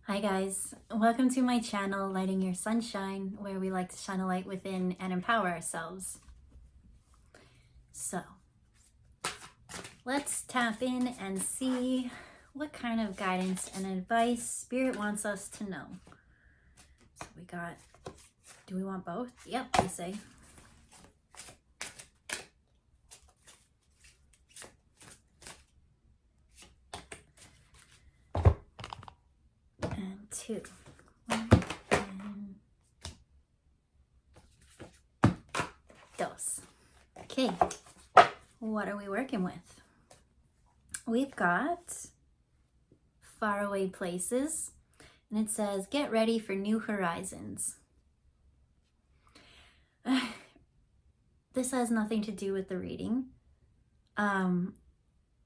Hi guys, welcome to my channel, Lighting Your Sunshine, where we like to shine a light within and empower ourselves. So, let's tap in and see what kind of guidance and advice Spirit wants us to know. So we got, do we want both? Yep, they say. And two. Dos. Okay, what are we working with? We've got faraway places, and it says, get ready for new horizons. This has nothing to do with the reading,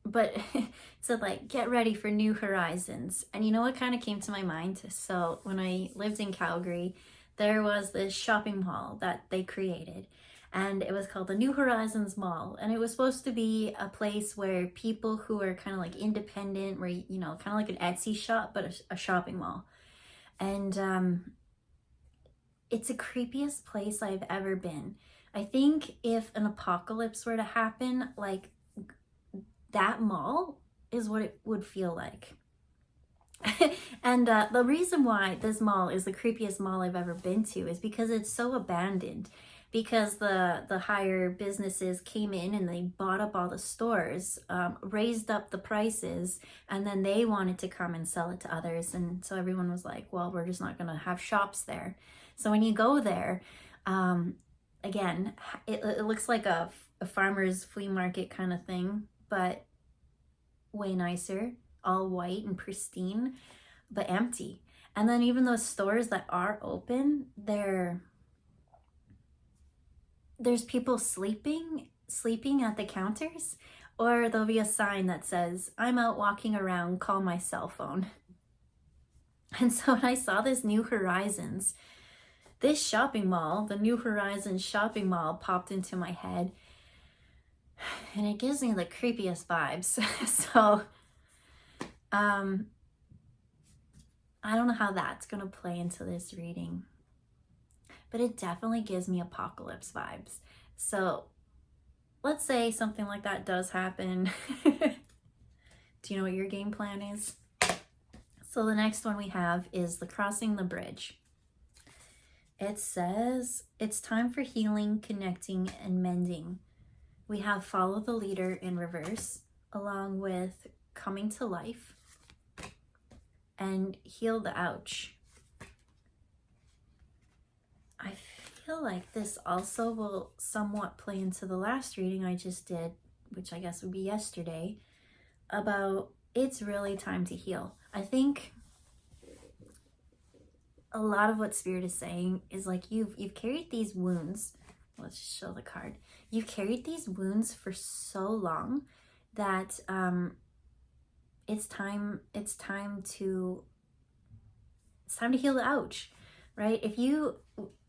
but it said like, get ready for new horizons. And you know what kind of came to my mind? So when I lived in Calgary, there was this shopping mall that they created, and it was called the New Horizons Mall. And it was supposed to be a place where people who are kind of like independent, where, you know, kind of like an Etsy shop, but a shopping mall. And it's the creepiest place I've ever been. I think if an apocalypse were to happen, like that mall is what it would feel like. And the reason why this mall is the creepiest mall I've ever been to is because it's so abandoned. Because the higher businesses came in and they bought up all the stores, raised up the prices, and then they wanted to come and sell it to others. And so everyone was like, well, we're just not going to have shops there. So when you go there, again, it looks like a farmer's flea market kind of thing, but way nicer, all white and pristine, but empty. And then even those stores that are open, there's people sleeping at the counters, or there'll be a sign that says, I'm out walking around, call my cell phone. And so when I saw this New Horizons, this shopping mall, the New Horizons shopping mall, popped into my head, and it gives me the creepiest vibes. So I don't know how that's gonna play into this reading, but it definitely gives me apocalypse vibes. So let's say something like that does happen. Do you know what your game plan is? So the next one we have is the crossing the bridge. It says, it's time for healing, connecting, and mending. We have follow the leader in reverse, along with coming to life and heal the ouch. I feel like this also will somewhat play into the last reading I just did, which I guess would be yesterday, about it's really time to heal. I think a lot of what Spirit is saying is like you've carried these wounds. Let's show the card. You've carried these wounds for so long that it's time to heal the ouch, right?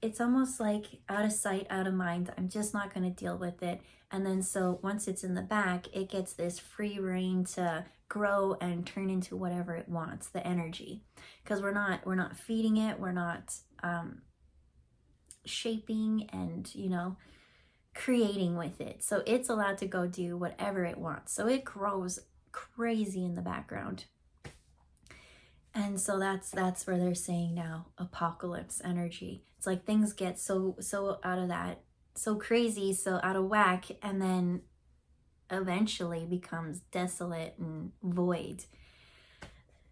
It's almost like out of sight, out of mind. I'm just not going to deal with it. And then so once it's in the back, it gets this free reign to grow and turn into whatever it wants, the energy. Because we're not feeding it, we're not shaping and, you know, creating with it. So it's allowed to go do whatever it wants. So it grows crazy in the background. And so that's where they're saying now, apocalypse energy. It's like things get so out of that, so crazy, so out of whack, and then eventually becomes desolate and void.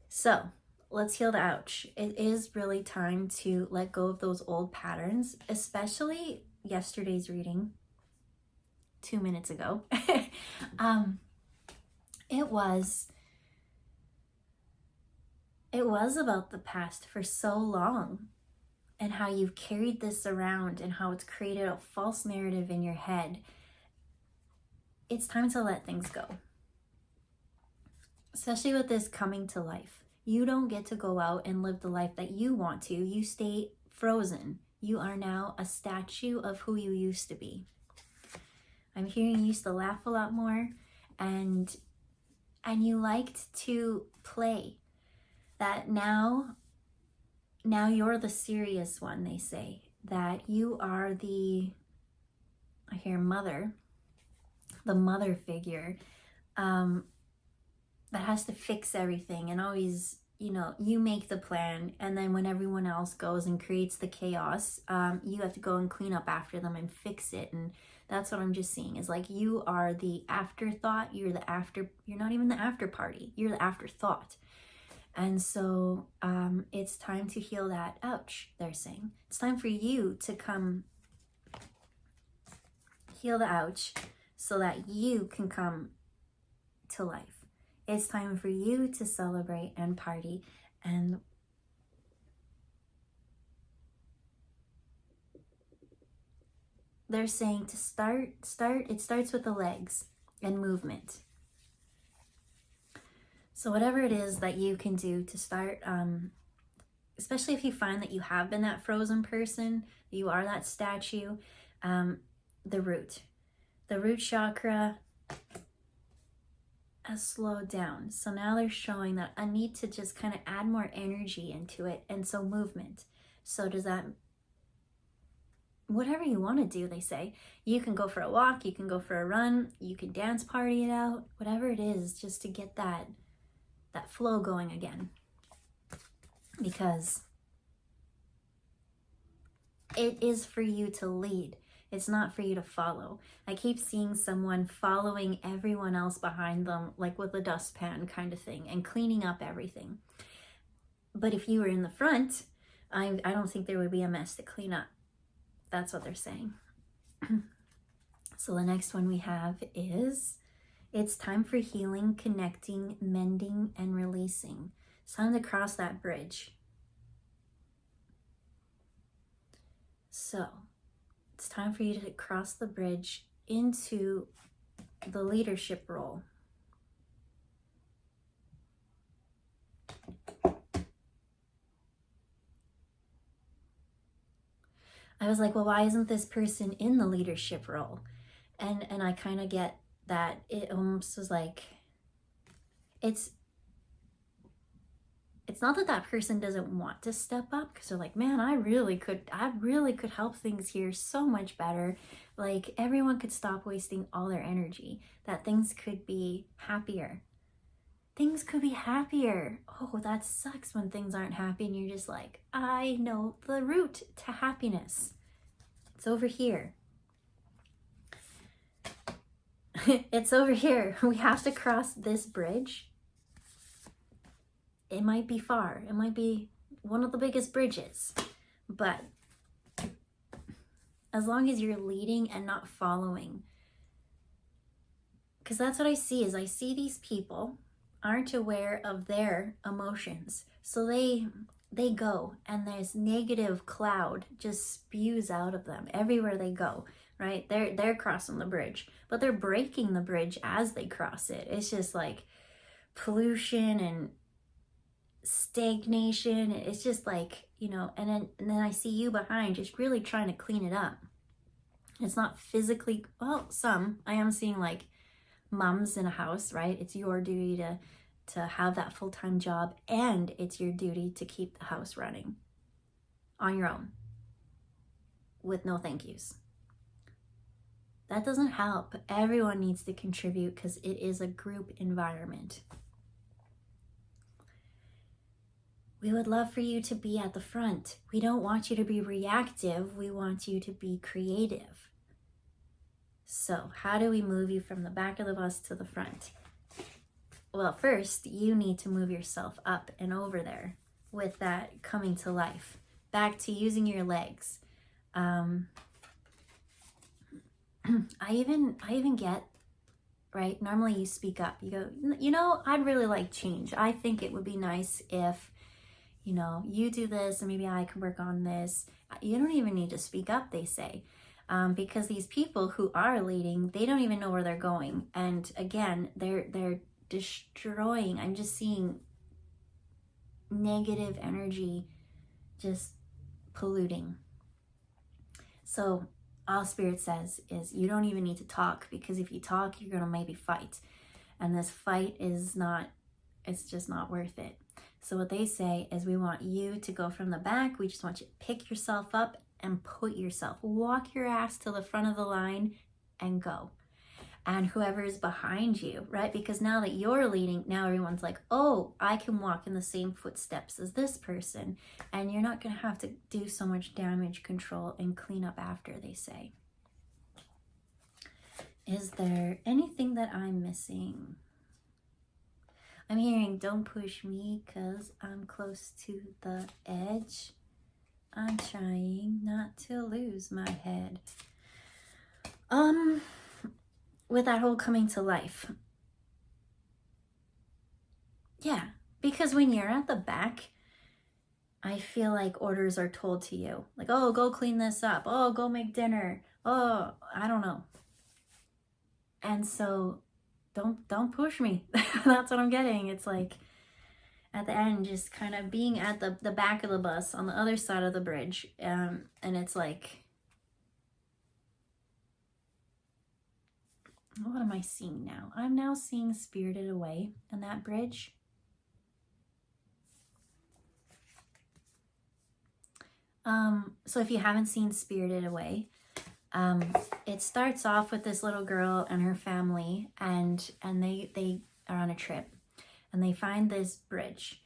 So let's heal the ouch. It is really time to let go of those old patterns, especially yesterday's reading 2 minutes ago. It was about the past for so long and how you've carried this around and how it's created a false narrative in your head. It's time to let things go. Especially with this coming to life. You don't get to go out and live the life that you want to. You stay frozen. You are now a statue of who you used to be. I'm hearing you used to laugh a lot more and you liked to play. That now now you're the serious one, they say, that you are I hear mother, the mother figure, that has to fix everything and always, you make the plan, and then when everyone else goes and creates the chaos, you have to go and clean up after them and fix it. And that's what I'm just seeing, is like you are the afterthought. You're not even the after party, you're the afterthought. And so it's time to heal that. Ouch, they're saying. It's time for you to come heal the ouch so that you can come to life. It's time for you to celebrate and party. And they're saying to start, it starts with the legs and movement. So whatever it is that you can do to start, especially if you find that you have been that frozen person, you are that statue, the root chakra has slowed down. So now they're showing that I need to just kind of add more energy into it. And so movement. So does that, whatever you want to do, they say. You can go for a walk, you can go for a run, you can dance party it out, whatever it is, just to get that flow going again. Because it is for you to lead. It's not for you to follow. I keep seeing someone following everyone else behind them, like with a dustpan kind of thing, and cleaning up everything. But if you were in the front, I don't think there would be a mess to clean up. That's what they're saying. So the next one we have is, it's time for healing, connecting, mending, and releasing. It's time to cross that bridge. So it's time for you to cross the bridge into the leadership role. I was like, well, why isn't this person in the leadership role? And I kind of get that it almost was like, it's not that person doesn't want to step up, because they're like, man, I really could help things here so much better. Like, everyone could stop wasting all their energy, that things could be happier. Things could be happier. Oh, that sucks when things aren't happy and you're just like, I know the route to happiness. It's over here. It's over here. We have to cross this bridge. It might be far. It might be one of the biggest bridges. But as long as you're leading and not following. Because that's what I see, is I see these people aren't aware of their emotions. So they go, and this negative cloud just spews out of them everywhere they go, right? They're crossing the bridge, but they're breaking the bridge as they cross it. It's just like pollution and stagnation. It's just like, and then I see you behind just really trying to clean it up. It's not physically, well, I am seeing like moms in a house, right? It's your duty to have that full-time job, and it's your duty to keep the house running on your own with no thank yous. That doesn't help. Everyone needs to contribute because it is a group environment. We would love for you to be at the front. We don't want you to be reactive. We want you to be creative. So how do we move you from the back of the bus to the front? Well, first, you need to move yourself up and over there with that coming to life. Back to using your legs. I even get, right? Normally you speak up. You go, I'd really like change. I think it would be nice if, you do this and maybe I can work on this. You don't even need to speak up, they say. Because these people who are leading, they don't even know where they're going. And again, they're destroying. I'm just seeing negative energy just polluting. So all Spirit says is you don't even need to talk, because if you talk, you're going to maybe fight. And this fight is not, it's just not worth it. So what they say is, we want you to go from the back. We just want you to pick yourself up and put yourself, walk your ass to the front of the line and go. And whoever is behind you, right? Because now that you're leading, now everyone's like, oh, I can walk in the same footsteps as this person. And you're not going to have to do so much damage control and clean up after, they say. Is there anything that I'm missing? I'm hearing, don't push me because I'm close to the edge. I'm trying not to lose my head. With that whole coming to life. Yeah, because when you're at the back, I feel like orders are told to you. Like, oh, go clean this up. Oh, go make dinner. Oh, I don't know. And so don't push me. That's what I'm getting. It's like at the end, just kind of being at the back of the bus on the other side of the bridge. And it's like, what am I seeing now? I'm now seeing Spirited Away in that bridge. So if you haven't seen Spirited Away, it starts off with this little girl and her family, and they are on a trip, and they find this bridge.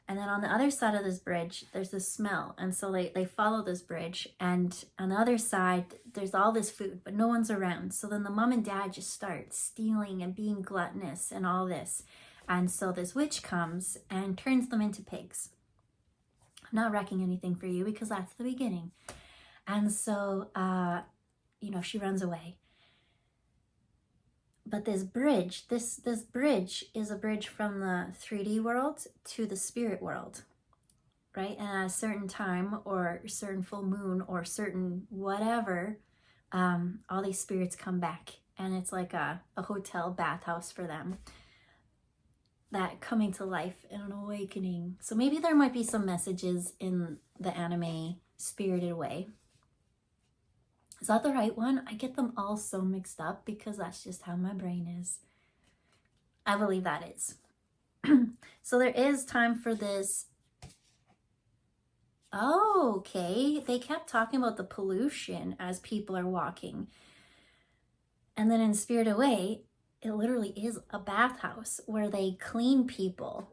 And then on the other side of this bridge, there's this smell. And so they follow this bridge. And on the other side, there's all this food, but no one's around. So then the mom and dad just start stealing and being gluttonous and all this. And so this witch comes and turns them into pigs. I'm not wrecking anything for you because that's the beginning. And so, she runs away. But this bridge, this bridge is a bridge from the 3D world to the spirit world, right? And at a certain time or certain full moon or certain whatever, all these spirits come back, and it's like a hotel bathhouse for them. That coming to life and an awakening. So maybe there might be some messages in the anime Spirited Away. Is that the right one? I get them all so mixed up because that's just how my brain is. I believe that is. So there is time for this. Oh, okay. They kept talking about the pollution as people are walking. And then in Spirited Away, it literally is a bathhouse where they clean people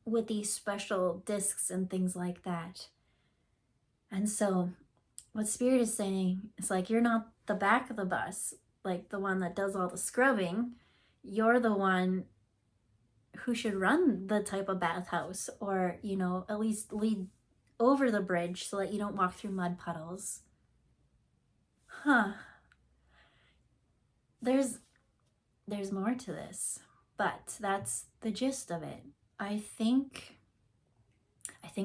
with these special discs and things like that. And so what Spirit is saying is like, you're not the back of the bus, like the one that does all the scrubbing. You're the one who should run the type of bathhouse, or, at least lead over the bridge so that you don't walk through mud puddles. There's more to this, but that's the gist of it. I think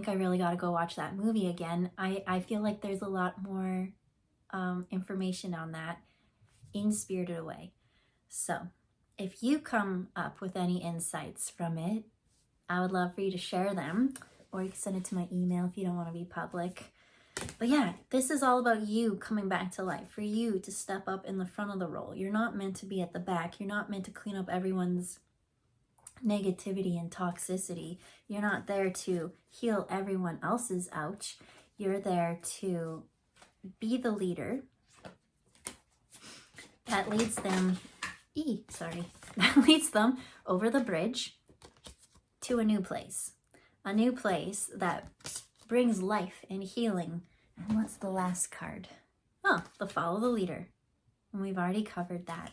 I really got to go watch that movie again. I feel like there's a lot more information on that in Spirited Away. So if you come up with any insights from it, I would love for you to share them, or you can send it to my email if you don't want to be public. But yeah, this is all about you coming back to life, for you to step up in the front of the role. You're not meant to be at the back. You're not meant to clean up everyone's negativity and toxicity. You're not there to heal everyone else's ouch. You're there to be the leader that leads them that leads them over the bridge to a new place that brings life and healing. And what's the last card? Oh, the follow the leader. And we've already covered that.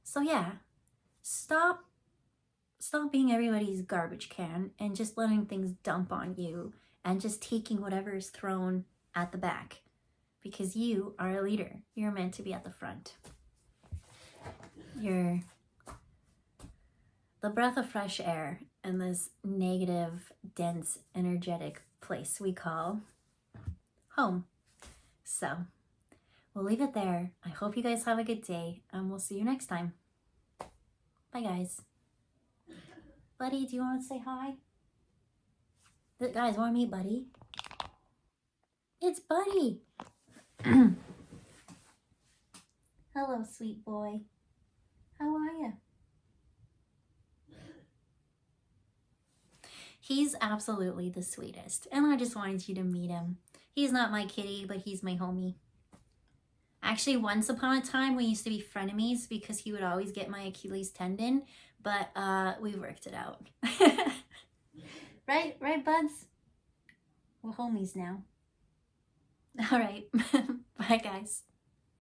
So yeah, stop being everybody's garbage can and just letting things dump on you and just taking whatever is thrown at the back, because you are a leader. You're meant to be at the front. You're the breath of fresh air in this negative, dense, energetic place we call home. So we'll leave it there. I hope you guys have a good day, and we'll see you next time. Bye, guys. Buddy, do you want to say hi? Guys, want to meet Buddy? It's Buddy. Hello, sweet boy. How are you? He's absolutely the sweetest, and I just wanted you to meet him. He's not my kitty, but he's my homie. Actually, once upon a time, we used to be frenemies because he would always get my Achilles tendon, but we worked it out. Right, buds? We're homies now. All right. Bye, guys.